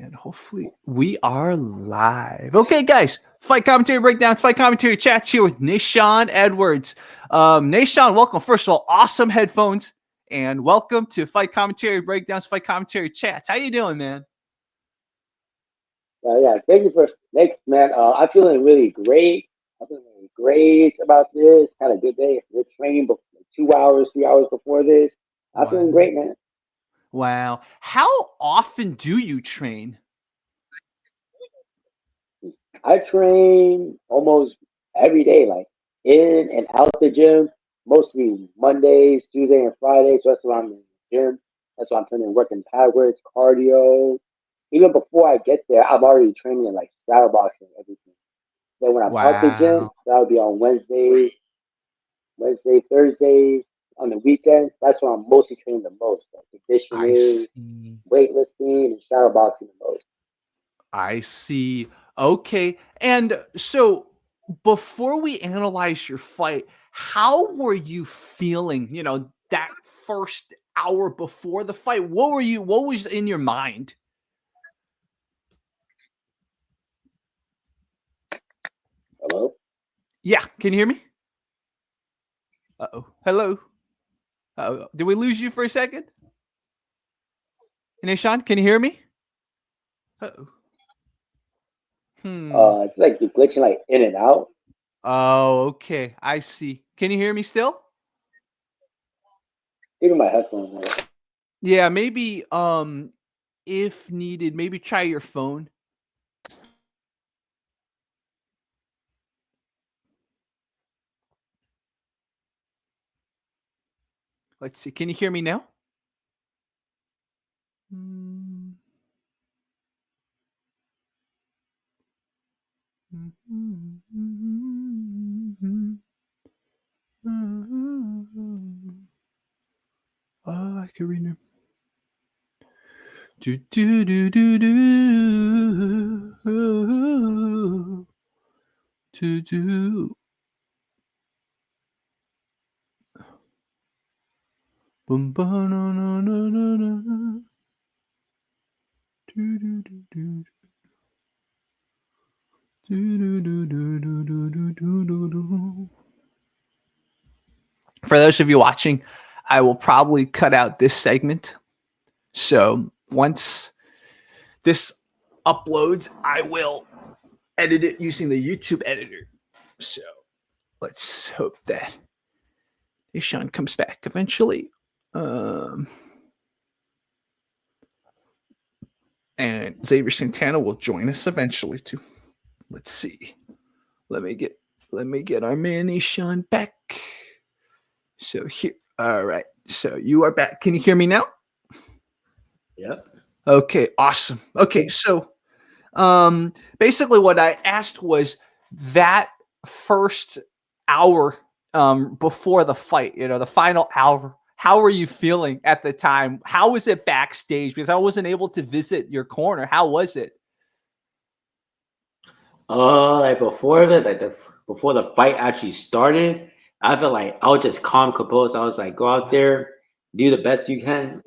And hopefully we are live. Okay, guys. Fight commentary breakdowns, fight commentary chats here with Nishan Edwards. Nishan, welcome. First of all, awesome headphones. And welcome to fight commentary breakdowns, fight commentary chats. How you doing, man? Yeah, thank you for next, man. I'm feeling really great. I'm feeling really great about this. Had a good day. We're training 2 hours, 3 hours before this. I'm Wow. feeling great, man. Wow. How often do you train? I train almost every day, like in and out the gym. Mostly Mondays, Tuesday, and Fridays. So that's when I'm in the gym. That's why I'm putting in working pad works, cardio. Even before I get there, I'm already training in like shadow boxing and everything. Then when I'm out the gym, Wow. that'll be on Wednesday, Thursdays, on the weekends. That's when I'm mostly training the most. Like I conditioning, see. weightlifting, and shadow boxing the most. I see. Okay. And so before we analyze your fight, how were you feeling, that first hour before the fight? What was in your mind? Hello? Yeah. Can you hear me? Uh-oh. Hello. Did we lose you for a second? Nishan, can you hear me? Uh-oh. Hmm. It's like you're glitching like in and out. Oh, okay. I see. Can you hear me still? Even my headphones. Yeah, maybe if needed, maybe try your phone. Let's see. Can you hear me now? Mm. Oh, I can read it. Do do do do do do do. Bum ba na na na na na. Do do do do. For those of you watching, I will probably cut out this segment. So once this uploads, I will edit it using the YouTube editor. So let's hope that Ishan comes back eventually. And Xavier Santana will join us eventually too. Let's see. Let me get our man Ishan back. So here, all right. So you are back. Can you hear me now? Yep. Okay, awesome. Okay, so basically what I asked was that first hour before the fight, the final hour. How were you feeling at the time? How was it backstage? Because I wasn't able to visit your corner. How was it? Like before the fight actually started, I felt like I was just calm, composed. I was like, go out there, do the best you can.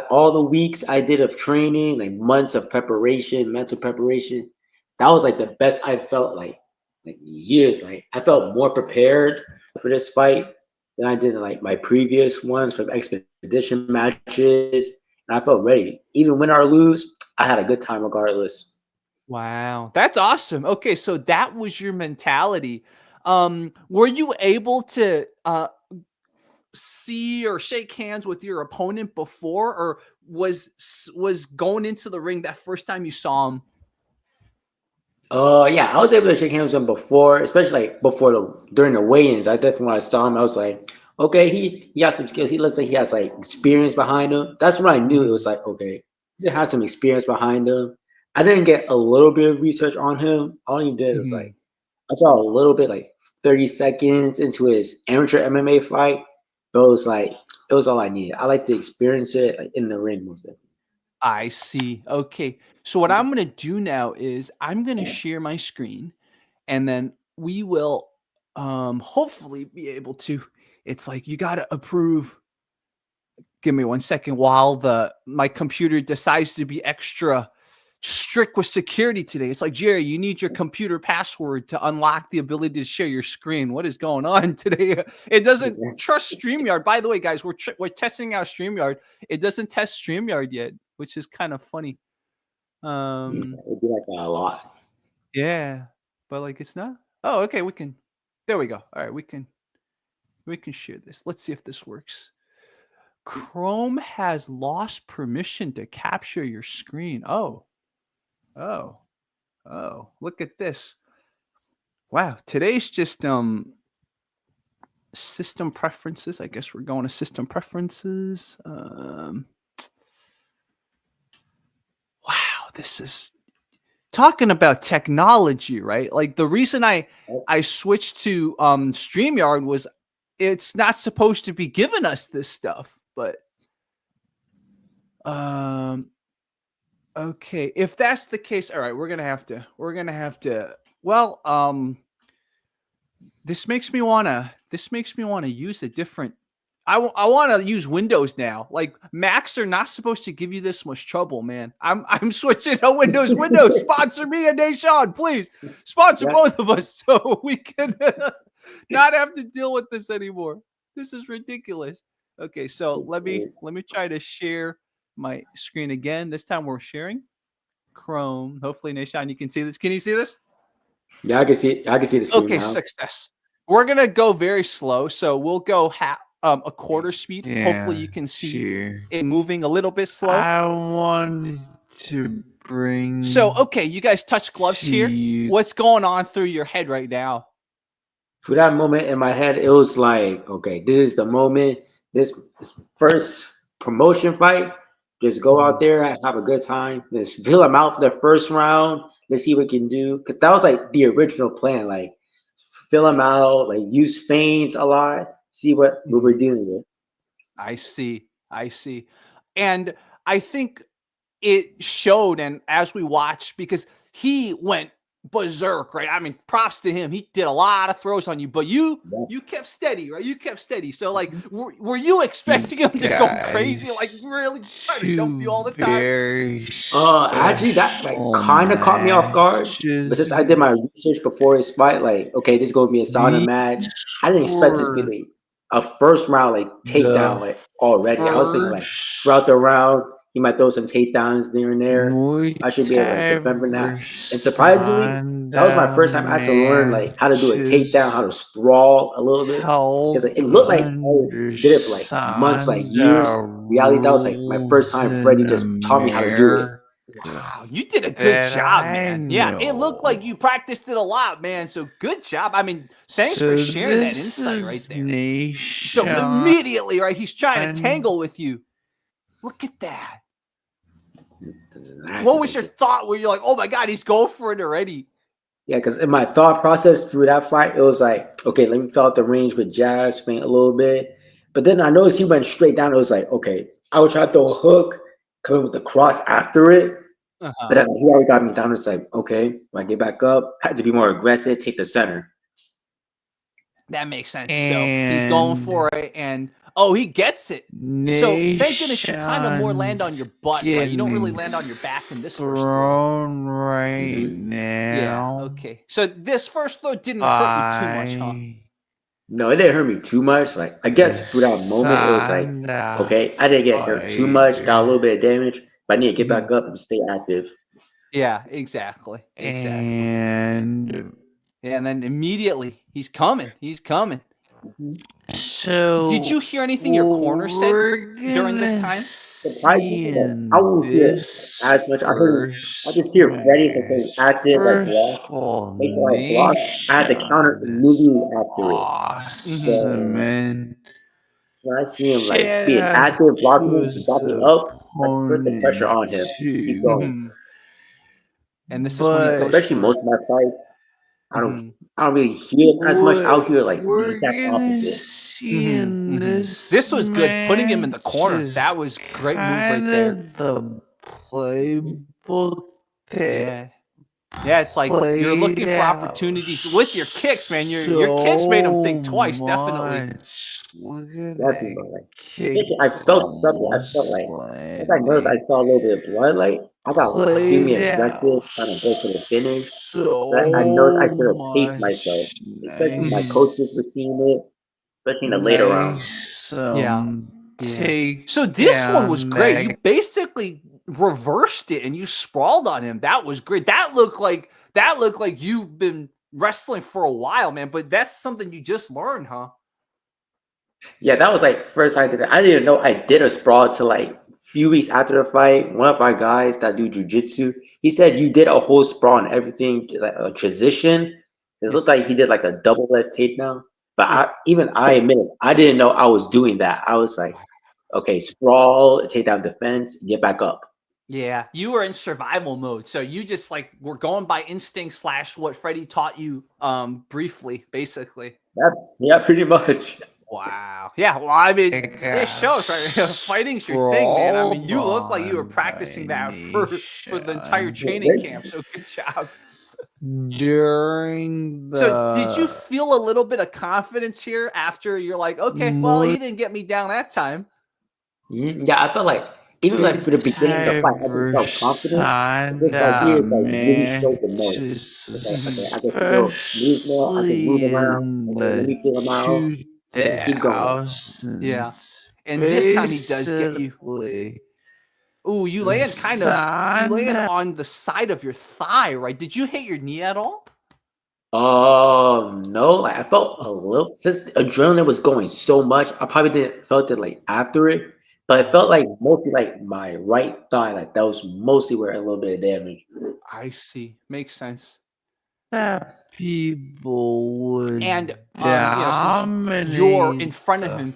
All the weeks I did of training, like months of preparation, mental preparation, that was like the best I felt like years. Like I felt more prepared for this fight than I did in like my previous ones from expedition matches, and I felt ready. Even win or lose, I had a good time regardless. Wow, that's awesome. Okay, so that was your mentality. Were you able to see or shake hands with your opponent before, or was going into the ring that first time you saw him? Yeah, I was able to shake hands with him before, especially like before the during the weigh-ins. I definitely when I saw him, I was like, okay, he has some skills. He looks like he has like experience behind him. That's when I knew it Mhm. was like, okay, he has some experience behind him. I didn't get a little bit of research on him. All he did was Mhm. like I saw a little bit like 30 seconds into his amateur MMA fight, but it was all I needed. I like to experience it like, in the ring most of I see. Okay. So what I'm going to do now is I'm going to share my screen and then we will hopefully be able to, it's like you got to approve. Give me one second while the my computer decides to be extra strict with security today. It's like, Jerry, you need your computer password to unlock the ability to share your screen. What is going on today? It doesn't trust StreamYard. By the way, guys, we're testing out StreamYard. It doesn't test StreamYard yet, which is kind of funny. Yeah, it'd be like that a lot. Yeah, but like it's not. Oh, okay, we can. There we go. All right, we can share this. Let's see if this works. Chrome has lost permission to capture your screen. Oh, oh, oh, look at this. Wow, today's just system preferences. I guess we're going to system preferences. Wow, this is talking about technology, right? Like the reason I switched to StreamYard was it's not supposed to be giving us this stuff, but okay, if that's the case, all right, we're gonna have to. Well, this makes me wanna use a different. I want to use Windows now. Like Macs are not supposed to give you this much trouble, man. I'm switching to Windows. Windows sponsor me and Deshaun, please sponsor both of us so we can not have to deal with this anymore. This is ridiculous. Okay, so let me try to share my screen again. This time we're sharing Chrome. Hopefully, Deshaun, you can see this. Can you see this? Yeah, I can see it. I can see the screen Okay, now. success. We're gonna go very slow, so we'll go a quarter speed. Hopefully, you can see it moving a little bit slow. I wanted to bring. So, okay, you guys touch gloves here. What's going on through your head right now? For that moment in my head, it was like, okay, this is the moment. This first promotion fight. Just go out there and have a good time. Just fill them out for the first round. Let's see what we can do. Cause that was like the original plan. Like fill them out, like use feints a lot. See what we're dealing with. I see. And I think it showed, and as we watched, because he went berserk, right? I mean, props to him. He did a lot of throws on you, but you kept steady, right? You kept steady. So, like, were you expecting him to go crazy, like really trying to dump you all the time? Actually, that like kind of caught me off guard. But since I did my research before his fight, like, okay, this is gonna be a Sanda match. I didn't expect this to be like a first round like takedown like already. I was thinking like throughout the round he might throw some takedowns here and there. I should be able to defend from that. And surprisingly, that was my first time I had to learn like how to do a takedown, how to sprawl a little bit. Because like, it looked like I did it for like months, like years. Reality, that was like my first time Freddie just taught me how to do it. Wow, you did a good job, man. Yeah, it looked like you practiced it a lot, man. So good job. I mean, thanks for sharing that insight right there. So immediately, right, he's trying to tangle with you. Look at that. What was your thought where you're like, oh my God, he's going for it already? Yeah, because in my thought process through that fight, it was like, okay, let me fill out the range with jabs, feint a little bit. But then I noticed he went straight down. It was like, okay, I would try to throw a hook, come in with the cross after it. But then he already got me down. It's like, okay, when I get back up, I had to be more aggressive, take the center. That makes sense. So he's going for it, and he gets it. So thank goodness you kind of more land on your butt, right? You don't really land on your back in this first throw. Right now. Yeah, okay. So this first throw didn't hurt you too much, huh? No, it didn't hurt me too much. Like I guess through that moment, it was like, okay, I didn't get hurt too much, got a little bit of damage, but I need to get back up and stay active. Yeah, exactly. And then immediately he's coming. So did you hear anything your corner said during this time? I won't hear as much. I just hear Freddie saying active like block. Make like block. I had to counter immediately after it. Awesome, man. When I see him like being active, blocking, dropping up, I put the pressure on him. Keep going. And this is when he goes especially most of my fights. I don't really hear it as much. I'll hear like the exact opposite. This was good. Putting him in the corner. That was great move right there. The playbook. Yeah, it's like you're looking for opportunities with your kicks, man. Your kicks made him think twice, definitely. I felt something. I felt like I noticed I saw a little bit of blood. Like I got played extremely out aggressive trying to go for the finish. But I noticed I so should have paced myself, much. especially my Mhm. coaches were seeing it, especially in the later rounds. Nice Yeah. take So this one was down great. You that basically reversed it and you sprawled on him. That was great. That looked like you've been wrestling for a while, man. But that's something you just learned, huh? Yeah, that was like first time I did it. I didn't even know I did a sprawl till like a few weeks after the fight. One of my guys that do jujitsu, he said you did a whole sprawl and everything, like a transition. It Yeah. looked like he did like a double leg takedown. But Yeah. I admit it, I didn't know I was doing that. I was like, okay, sprawl, takedown defense, get back up. Yeah, you were in survival mode, so you just like were going by instinct slash what Freddie taught you briefly, basically. Yeah, pretty much. Wow. Yeah, well, I mean, it got shows, right? Fighting's your thing, man. I mean, sprawled you look like you were on practicing by that for the entire Nation training camp. So good job. during So did you the feel a little bit of confidence here after you're like, okay, well, Muay he didn't get me down that time. Yeah, I felt like even like for the beginning of the Thai fight, I just felt versus confident. This right Sanda here is like really showed the most. matches, It's like, okay, I can still move more, I can move especially around. in Okay, let the me feel him out. Let's keep going. Yeah. 2000s. And this time he does get you. Basically, Ooh, you land Sanda on the side of your thigh, right? Did you hit your knee at all? No, like I felt a little since the adrenaline was going so much. I probably didn't felt it like after it, but it felt like mostly like my right thigh, like that was mostly where a little bit of damage. I see. Makes sense. that people And would since you're in dominate front of the him,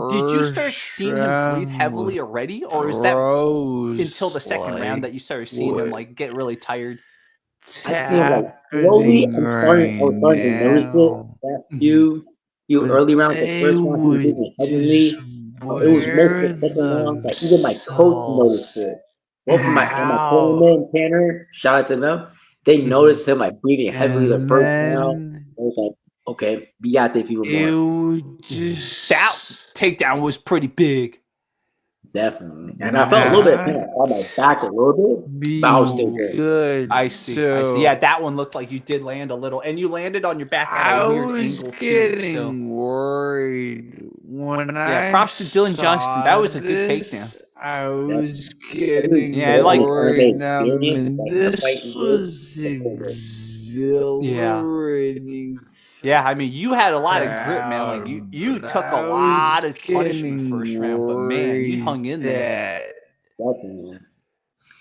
did you start first seeing him breathe round heavily with already, or is that until the throws second round like that you started seeing him what like get really tired? I see him like slowly. happening I right was starting to notice it. now. That Mhm. few But early rounds, the they first round he was would moving just heavily. It was most of wear the second round that even my coach noticed themselves it. Both of my out. cornerman Tanner, shout out to them. They Mhm. noticed him like breathing heavily the And first round. then I was like, okay, be out there if you want it more. would Yeah. That just takedown was pretty big. Definitely. And I felt a little bit of pain not on my back a little bit, but I was still be good. good. I see. I see. Yeah, So that one looked like you did land a little, and you landed on your back at a I weird was angle too. So getting worried when yeah, I props to Dylan Johnston. That saw was a good takedown. this. I Definitely. was Especially getting Yeah, based on like his worried. MMA Now, experience, man, like the fight this he did, was was so good. exhilarating yeah, I mean, you had a lot of grit, man. Like crowd, you but took a I was lot of punishment first getting round, but man, you worried hung in there. that Definitely.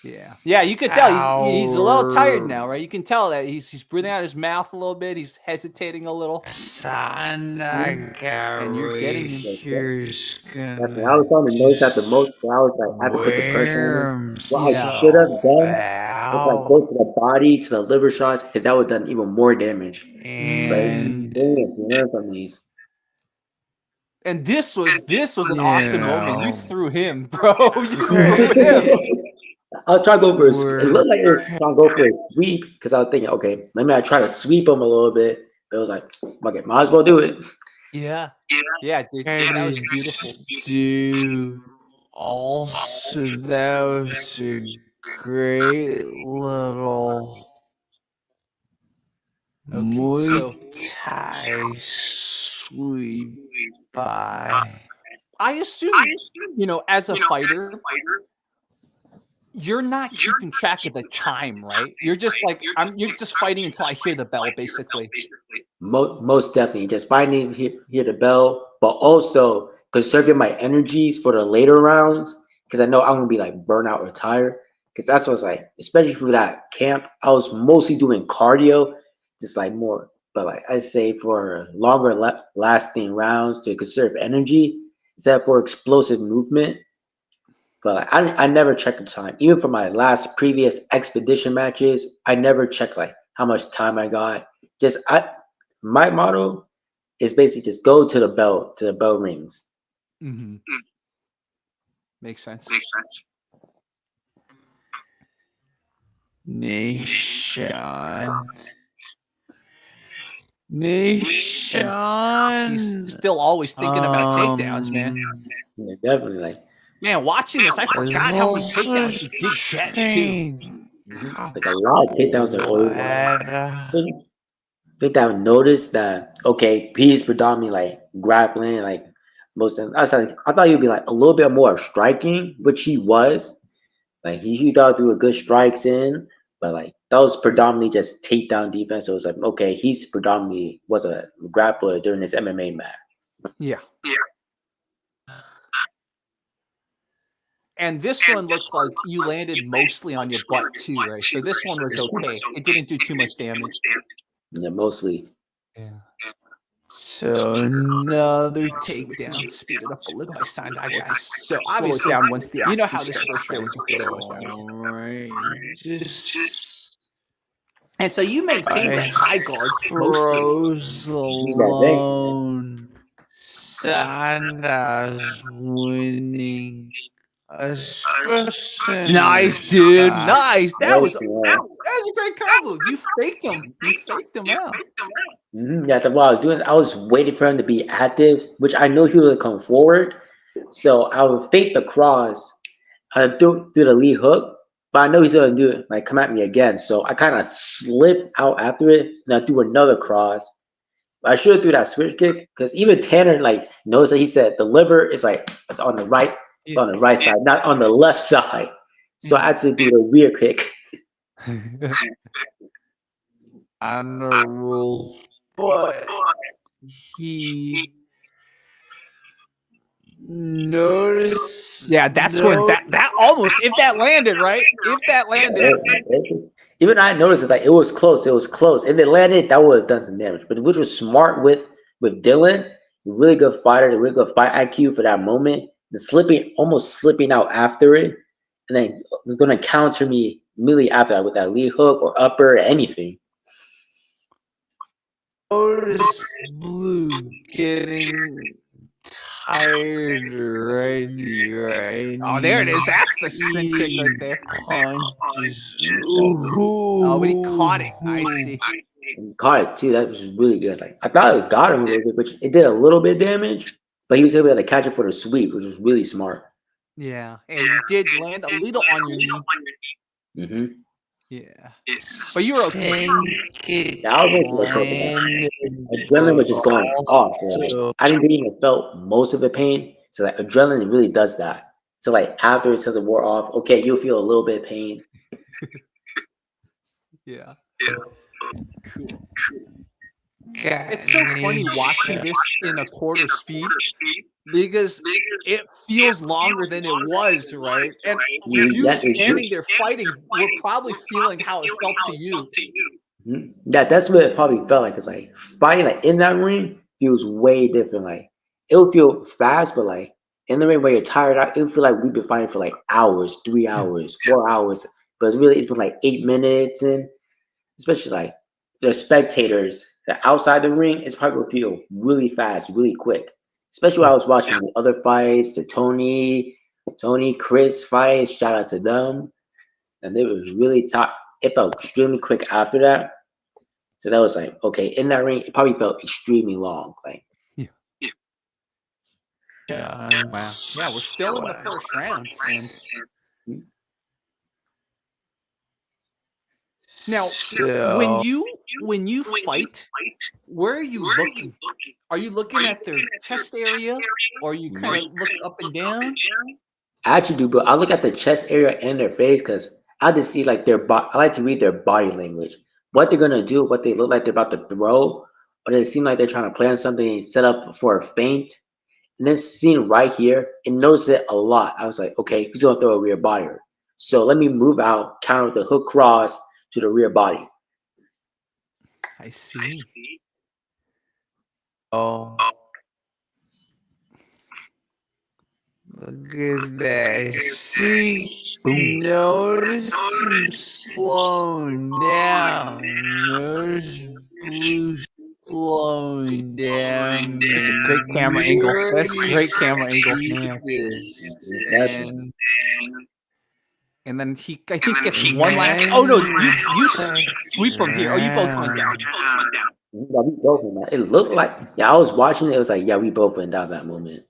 Yeah, yeah, you could tell he's a little tired our now, right? You can tell that he's breathing out his mouth a little bit. He's hesitating a little, son Mhm. and you're getting right him. Yes, here's definitely. I gonna was starting to notice that the most, just so I was like, I had to put the pressure on him. wear What I should himself have done is like out. go to the body, to the liver shots, because that would have done even more damage. But Mm. And experience, you learn from these. And this was an you awesome moment. You know, threw him, bro. You threw him. Freddie I was trying to go for it were looked like it was trying to go for a sweep because I was thinking, okay, let me try to sweep him a little bit. But it was like, okay, might as well do it. Yeah, yeah, dude, that was headed beautiful. to also that was a great little Okay, Muay so Thai sweep by. I assume, as a fighter, you're not keeping track of the time, right? You're just like you're just fighting until I hear the bell, basically. Most definitely, just finding hear the bell, but also conserving my energies for the later rounds because I know I'm gonna be like burnout or tired. Because that's what's like, especially for that camp, I was mostly doing cardio, just like more. But like I say, for longer lasting rounds to conserve energy instead for explosive movement. But like, I never check the time. Even for my last previous expedition matches, I never check like how much time I got. Just my motto is basically just go to the bell rings. Hmm. Makes sense. Nation. And he's Nation. still always thinking about takedowns, man. Yeah, definitely. Like Man, watching this, I forgot how many takedowns he did get too. Like a lot of takedowns are old. I think that I noticed that okay, he's predominantly like grappling, like most of them. I thought he'd be like a little bit more striking, which he was. Like he thought do a good strikes in, but like that was predominantly just takedown defense. So it was like okay, he's predominantly was a grappler during his MMA match. Yeah. And this one looked like you landed mostly on your butt too, right? So this one was okay. It didn't do too much damage. Yeah, mostly. Yeah. So another takedown. Speed it up a little by Sanda. I got this. So obviously down once the you know how this first round you can slow it down. Right. Just And so you maintain that high guard mostly. throws alone. Sanda's winning. Especially Nice, dude. Sanda. Nice. That was a Yeah. great combo. You faked him. You faked him out. Yeah, that's what I was doing. I was waiting for him to be active, which I knew he would come forward. So I would fake the cross, do the lead hook, but I know he's gonna do it, like come at me again. So I kind of slipped out after it, and I threw another cross. I should have threw that switch kick because even Tanner like knows that he said the liver is like it's on the right, it's on the right side, not on the left side. So I actually threw the rear kick. And the rules, but he noticed. Yeah, that's where that almost if that landed, right? If that landed. Even I noticed it, like it was close. It was close. If it landed, that would have done some damage. But which was smart with Dylan, really good fighter, a really good fight IQ for that moment. The almost slipping out after it, and then going to counter me immediately after that with that lead hook or upper or anything. Notice Blue getting tired right? Oh, there it is. That's the spin kick right there. Punches. Oh, but he caught it. I see. And he caught it too. That was really good. Like I thought it got him really good, which it did a little bit of damage, but he was able to catch it for the sweep, which was really smart. Yeah. And you did land a little on your knee. Mm-hmm. Yeah. But you were okay. Yeah, I was okay. Adrenaline was just going off. Like, I didn't even felt most of the pain. So like adrenaline really does that. So like after it doesn't wear off, okay, you'll feel a little bit of pain. Yeah. Cool. It's so funny watching this in a quarter speed because it feels longer than it was, right? And you standing there fighting were probably feeling how it felt to you. Yeah, that's what it probably felt like. It's like fighting like in that ring feels way different. Like it'll feel fast, but like in the ring where you're tired out, it'll feel like we've been fighting for like hours, 3 hours, 4 hours. But it's been like 8 minutes, and especially like the spectators that outside the ring, it's probably gonna feel really fast, really quick. Especially when I was watching the other fights, the Tony, Chris fights. Shout out to them, and it was really top. It felt extremely quick after that. So that was like, okay, in that ring, it probably felt extremely long. Like, Wow. Yeah, we're still in the first round. And now, when you fight, where are you looking? Are you looking at their chest area, or you kind of look up and down? I actually do, but I look at the chest area and their face because I just see like I like to read their body language, what they're gonna do, what they look like they're about to throw, or they seem like they're trying to plan something set up for a feint. And then seeing right here, it knows it a lot. I was like, okay, he's gonna throw a rear body. So let me move out, counter the hook cross to the rear body. I see. Oh. Look at that. See? Notice him slowing down. Notice Blue slowing down. That's a great camera angle. That's a great camera angle, man. And then I think gets one last. Oh no, you sweep him here. Oh, you both went down. Yeah, we both went down. It looked like I was watching it. It was like we both went down that moment.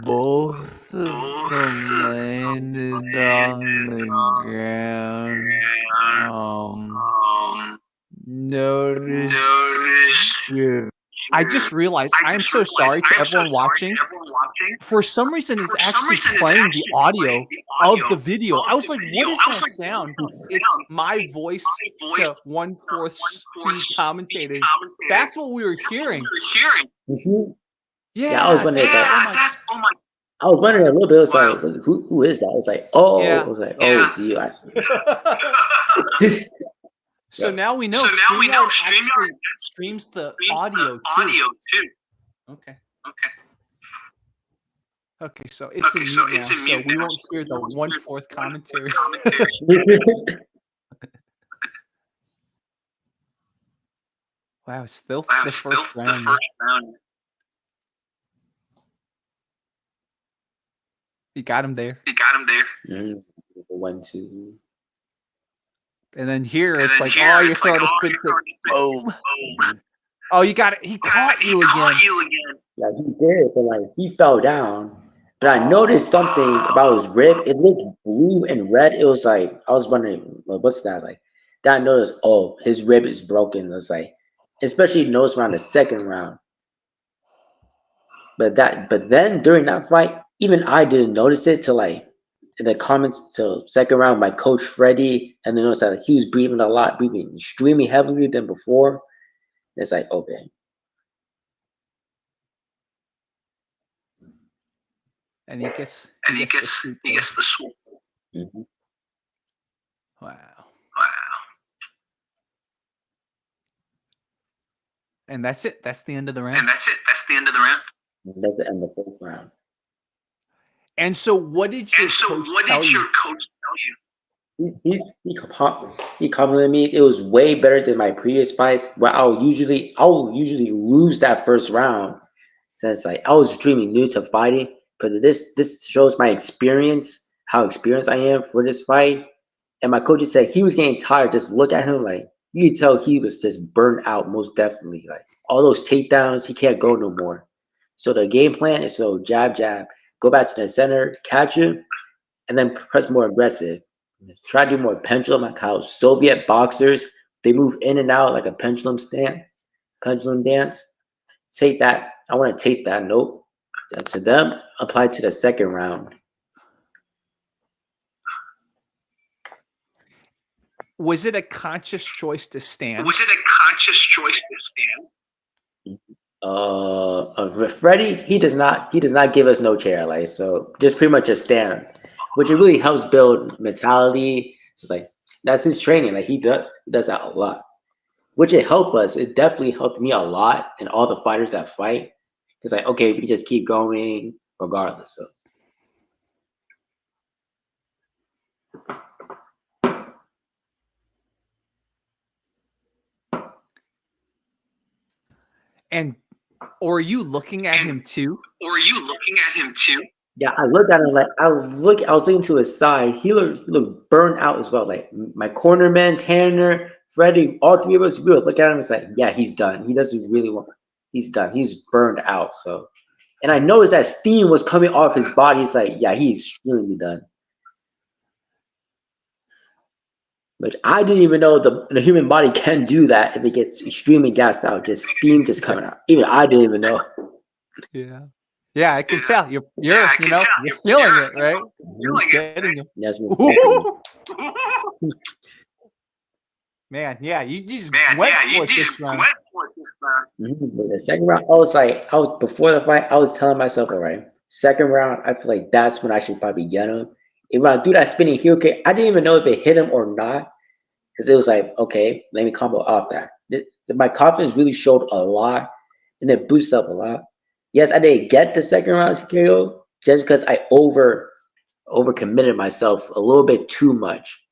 both of them landed on the ground. Notice your I just realized I am so sorry to everyone watching. For some reason, it's actually playing the audio of the video. I was like, what is that sound? It's my voice to 1/4 speed commentating. That's what we were hearing. Mhm. Yeah, I was wondering. I was wondering a little bit. I was like, who is that? I was like, oh, Yeah. I was like, oh, it's you. I see. So Yeah. now we know StreamYard actually streams the audio too. Okay. Okay, so it's in mute now, so we won't hear the 1/4 commentary. Wow, it's still the first round. You got him there. Mm, 1, 2. And then here it's like, oh, you're throwing a spin kick. Boom. Oh, you got it. He caught you again. Yeah, he did, but like he fell down. But I noticed something about his rib. It looked blue and red. It was like I was wondering, well, what's that like? Then I noticed, oh, his rib is broken. It's like, especially noticed around the second round. But then during that fight, even I didn't notice it till like in the comments till second round. My coach Freddie, and then noticed that he was breathing a lot, breathing extremely heavily than before. It's like, okay, And he gets the sweep. mhm. Wow. And that's it. That's the end of the round. That's the end of the first round. And so what did your coach tell you? He complimented me. It was way better than my previous fights. Where I'll usually lose that first round, since like I was extremely new to fighting. But this shows my experience, how experienced I am for this fight. And my coach said he was getting tired. Just look at him, like you could tell he was just burnt out, most definitely. Like all those takedowns, he can't go no more. So the game plan is so jab, go back to the center, catch him, and then press more aggressive. Try to do more pendulum, like how Soviet boxers they move in and out like a pendulum dance. Take that. I want to take that note to them. Apply to the second round. Was it a conscious choice to stand? With Freddie, he does not give us no chair, like so just pretty much a stand, which it really helps build mentality. So it's like that's his training, like he does that a lot, which it helped us. It definitely helped me a lot and all the fighters that fight. It's like okay, we just keep going regardless. So And or are you looking at him too? yeah, I looked at him like I was looking to his side. He looked burned out as well. Like my corner man, Tanner, Freddie, all three of us, we would look at him and say, yeah, he's done. He doesn't really want. He's done. He's burned out. So, and I noticed that steam was coming off his body. It's like, yeah, he's extremely done. Which I didn't even know the human body can do that if it gets extremely gassed out. Just steam just coming out. Even I didn't even know. Yeah. Yeah, I can tell. You're you're feeling it, right? You're getting it. That's what Man, yeah, you just went for it this round. But the second round, I was before the fight, I was telling myself, all right, second round, I feel like that's when I should probably get him. If I do that spinning heel kick, I didn't even know if it hit him or not, because it was like, okay, let me combo off that. My confidence really showed a lot, and it boosted up a lot. Yes, I didn't get the second round KO just because I overcommitted myself a little bit too much.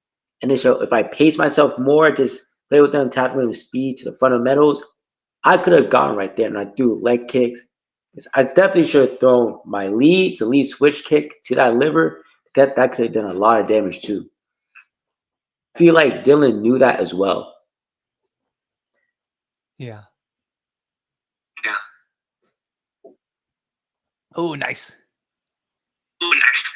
And then so if I pace myself more, just play with them, tap with speed to the fundamentals, I could have gone right there and I threw leg kicks. I definitely should have thrown my lead switch kick to that liver. That could have done a lot of damage too. I feel like Dylan knew that as well. Yeah. Oh, nice. Ooh, nice.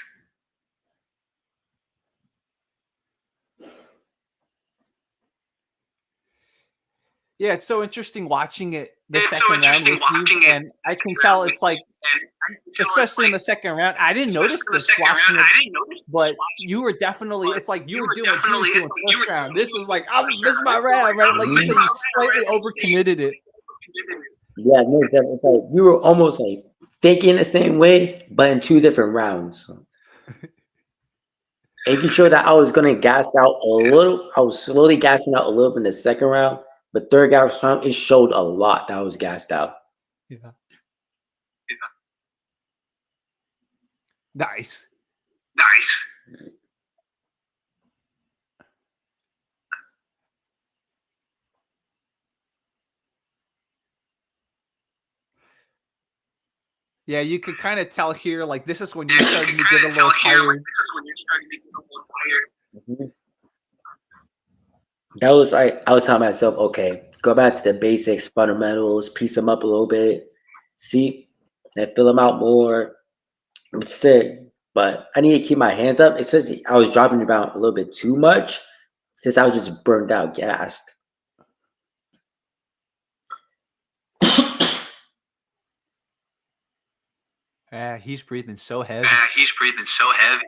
Yeah, it's so interesting watching it the It's so second round interesting with watching you, it and the I can second tell round it's with you, like, and I can tell it's especially in like, the second round, I didn't especially notice in the this second round, watching it, I didn't notice but watching you it, were definitely, but it's like you you were were doing what you was definitely, doing it's like you were first doing round. what you This was is doing like, I'm first this is round. my This is like, round, right? Like you Mhm. said, you slightly overcommitted it. Yeah, no, definitely. It's like you were almost like thinking the same way, but in two different rounds. Making sure that I was gonna gas out a little. I was slowly gassing out a little bit in the second round, but third gas round it showed a lot that I was gassed out. Yeah. Nice. Nice. Yeah, you could kind of tell here, like this is when you're Yeah, you starting can to get kind a of tell little here, like tired. this is when you're starting to get a little tired. Mhm. That was like I was telling myself, okay, go back to the basics, fundamentals, piece them up a little bit, see, and fill them out more. Instead, but I need to keep my hands up. It says I was dropping about a little bit too much since I was just burned out, gassed. Yeah, he's breathing so heavy. He's breathing so heavy.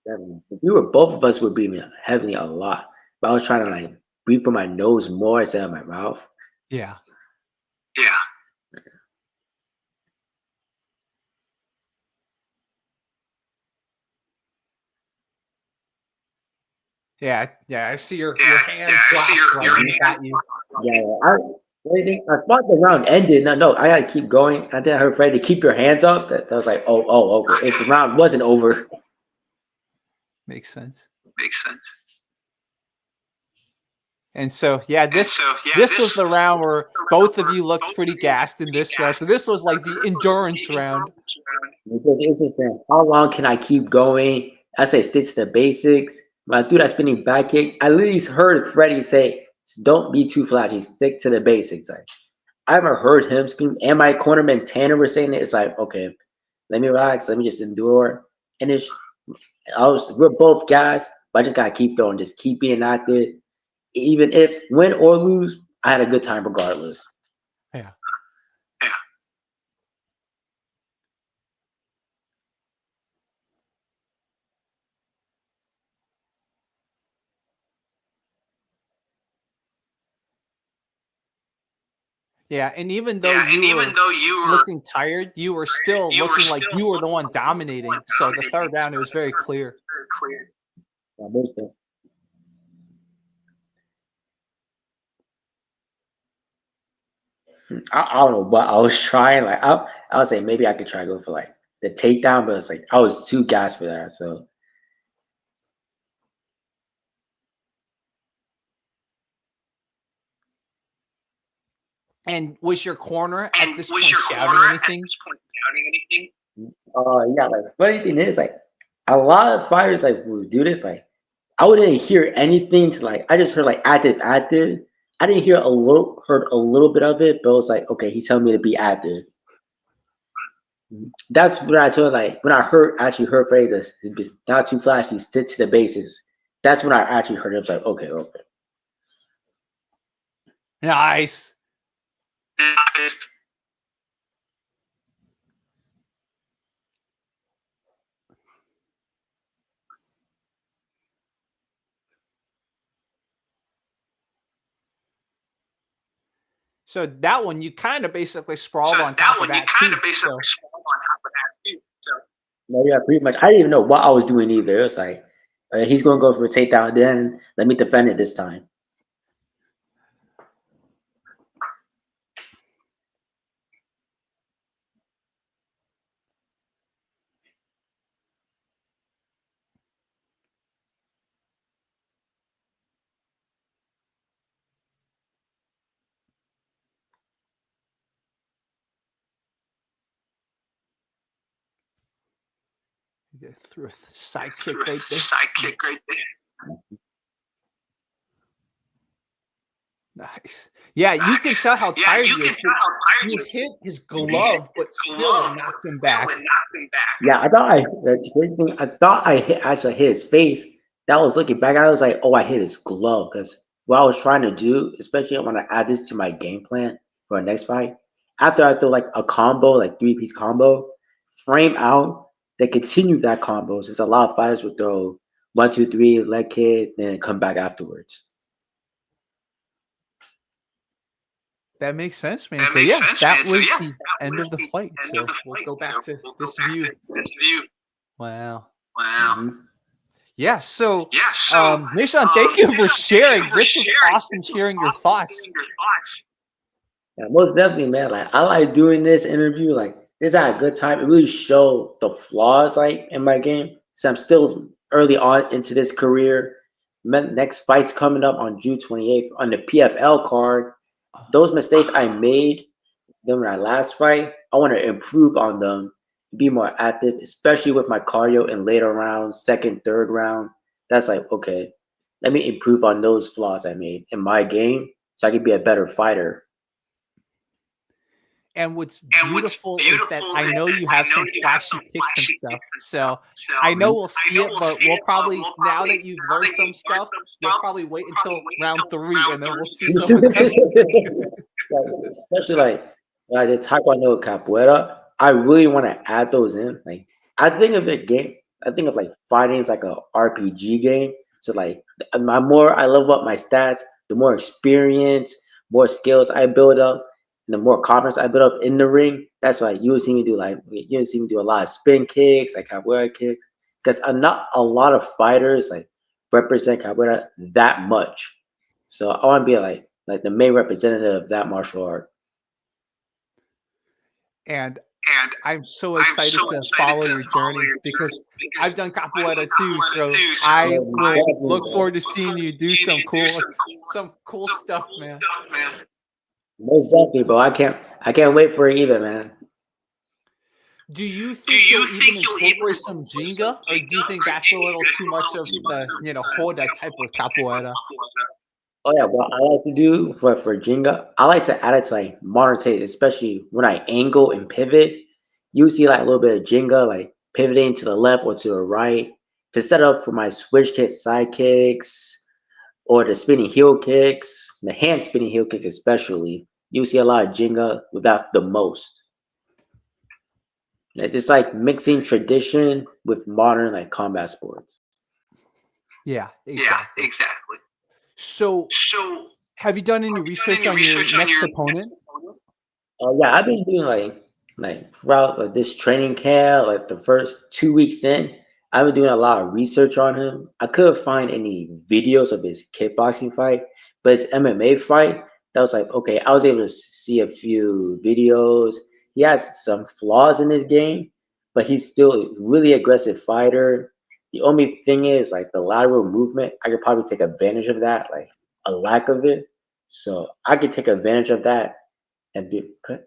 Definitely. If we were both of us would breathe heavily a lot, but I was trying to like breathe from my nose more instead of my mouth. Yeah. Yeah. Yeah, I see your Yeah, hands I see dropped right your when it hands. got you. Yeah, I thought the round ended. No, I gotta keep going. I think I heard Freddie keep your hands up. That was like, okay. If the round wasn't over, Makes sense. Makes sense. And so, yeah, And this so, yeah, this was this the round where was the round both of where you looked both pretty of you gassed in pretty this round. So gassed. this was like So the this was like endurance the round. endurance round. because it's just saying, how long can I keep going? I say stick to the basics. When I do that spinning back kick, I at least heard Freddie say, "Don't be too flashy. Stick to the basics." Like I haven't heard him scream, and my cornerman Tanner was saying it. It's like, okay, let me relax. Let me just endure. And we're both guys, but I just gotta keep going. Just keep being active. Even if win or lose, I had a good time regardless. Yeah. Yeah. Yeah, and even though Yeah, and you even were though you were looking tired, you were still you were looking like still you were the looking one like you were the one dominating. So the dominating. third round, it was So the very third clear. was very clear. Yeah, most of- I don't know what I was trying. Like I was saying maybe I could try to go for like the takedown, but it's like I was too gassed for that. So And was your corner at And this was point your shouting corner at anything? this point shouting anything? yeah, like funny thing is like a lot of fighters like who do this, like I wouldn't hear anything to like I just heard like active. I didn't heard a little bit of it, but it was like, okay, he's telling me to be active. That's when I told like when I heard Freddie this not too flashy, stick to the basics. That's when I actually heard it. I was like, okay. Nice. Nice. So that one, you kind of basically So sprawled on that top of one, you that kind too. of basically So swung on top of that too. So No, yeah, pretty much. I didn't even know what I was doing either. It was like he's gonna go for a takedown, then let me defend it this time. you threw a side threw kick a right there. side kick right there. Nice. Yeah, you can tell how Yeah, tired you he can is. tell how you hit his glove, but still it knocked him back. Yeah, the crazy thing, I thought actually hit his face. That was looking back. I was like, oh, I hit his glove because what I was trying to do, especially when I add this to my game plan for our next fight, after I throw like a combo, like 3-piece combo, frame out, then continue that combo. Since a lot of fighters would throw 1, 2, 3, leg kick, then come back afterwards. That makes sense, man. So yeah, that was the end of the fight. So we'll go back to this view. Wow. Mhm. Yeah. So, Nishan, thank you for sharing. This was awesome hearing your thoughts. Yeah, most definitely, man. Like I like doing this interview. Like this had a good time. It really showed the flaws like in my game. So I'm still early on into this career. Next fight's coming up on June 28th on the PFL card. Those mistakes I made during my last fight, I want to improve on them, be more active, especially with my cardio in later rounds, second, third round. That's like, okay, let me improve on those flaws I made in my game so I can be a better fighter. And what's beautiful is that I know you have some flashy kicks and stuff. So I know we'll see it, but we'll probably, now that you've learned some stuff, you'll probably wait until round 3 and then we'll see some of that. Especially like the Taekwondo Capoeira, I really want to add those in. Like I think of it game, I think of like fighting as like a RPG game. So like my more I level up my stats, the more experience, more skills I build up, and the more confidence I build up in the ring. That's why you would see me do a lot of spin kicks, like capoeira kicks, because not a lot of fighters like represent capoeira that much. So I want to be like the main representative of that martial art. And I'm so excited to follow your journey because I've done capoeira too. So I will look forward to seeing you do some cool stuff, man. Most definitely, bro. I can't wait for it either, man. Do you think you'll even incorporate some Jenga, or do you think that's a little too much of the Hoda type of capoeira? Oh yeah, what I like to do for Jenga, I like to add it to like modern tape, especially when I angle and pivot. You see like a little bit of Jenga, like pivoting to the left or to the right to set up for my switch kick side kicks or the spinning heel kicks, the hand spinning heel kicks especially. You see a lot of Jenga with that the most. It's just like mixing tradition with modern like combat sports. Yeah, exactly. So, have you done any research on your next opponent? Oh yeah, I've been doing like throughout like this training camp, like the first 2 weeks in, I've been doing a lot of research on him. I couldn't find any videos of his kickboxing fight, but his MMA fight, that was like okay, I was able to see a few videos. He has some flaws in his game, but he's still a really aggressive fighter. The only thing is like the lateral movement, I could probably take advantage of that, like a lack of it. So I could take advantage of that and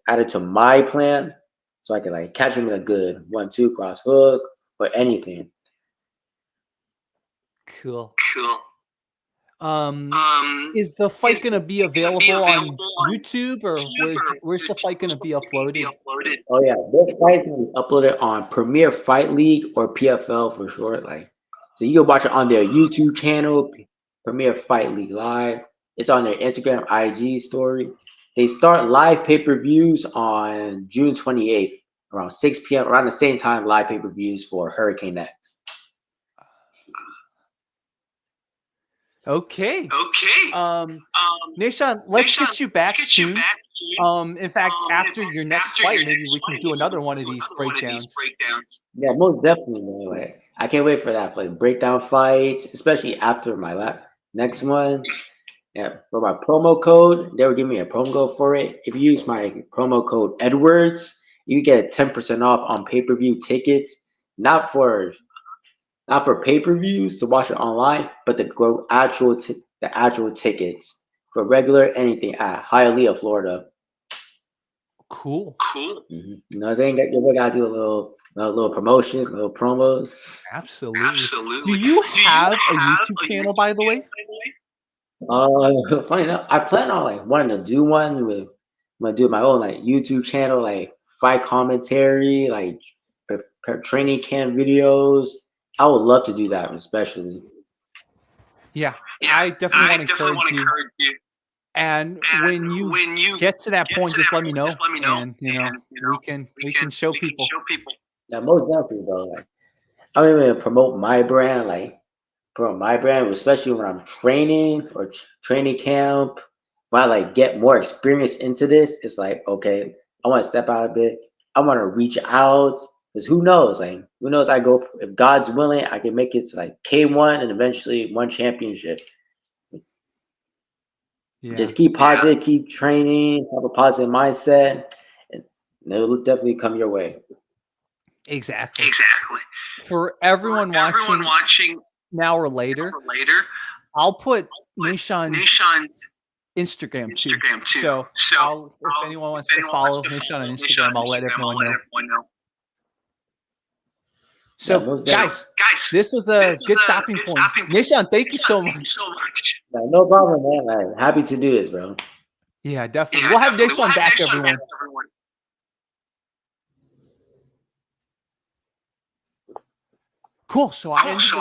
add it to my plan so I can like catch him in a good 1-2 cross hook or anything. Cool. Is the fight gonna be available on YouTube, or where's the fight gonna be uploaded? Oh yeah, both fights will be uploaded on Premier Fight League or PFL for short. Like, so you can watch it on their YouTube channel, Premier Fight League Live. It's on their Instagram, IG story. They start live pay-per-views on June 28th, around 6 p.m. around the same time live pay-per-views for Hurricane X. Okay. Nishan, let's get you back soon. In fact, after your next fight, maybe we can do another one of these breakdowns. Yeah, most definitely, man. Like, I can't wait for that. Like breakdown fights, especially after my next one. Yeah, for my promo code, they will give me a promo code for it. If you use my promo code Edwards, you get 10% off on pay-per-view tickets. Not for pay-per-views to watch it online, but the actual tickets for regular anything at Hialeah, Florida. Cool. Mm-hmm. You know what I'm saying? You gotta do a little promotion, little promos. Absolutely. Do you have a YouTube channel, by the way? Funny enough, I plan on like wanting to do one with gonna do my own like YouTube channel, like fight commentary, like training camp videos. I would love to do that, especially. Yeah, Yeah, I definitely want to definitely want encourage to you. encourage you. And And when you get to that point, just let me know, and we can show people. Yeah, most definitely, bro. Like, I don't even promote my brand, like promote my brand, especially when I'm training or training camp. When I like get more experience into this, it's like okay, I want to step out a bit. I want to reach out because who knows? Like who knows? I go if God's willing, I can make it to like K1 and eventually one championship. Yeah, Just keep positive, keep training, have a positive mindset, and it'll definitely come your way. exactly. Exactly. For everyone watching watching now or later, I'll put Nishan's Instagram too. So if anyone wants to follow Nishan on Instagram, I'll let everyone know. So, Yeah, most guys, this was a good stopping point. Nishan, thank you so much. Yeah, no problem, man. I'm happy to do this, bro. Yeah, definitely. We'll have Nishan back, everyone. Cool. So I ended the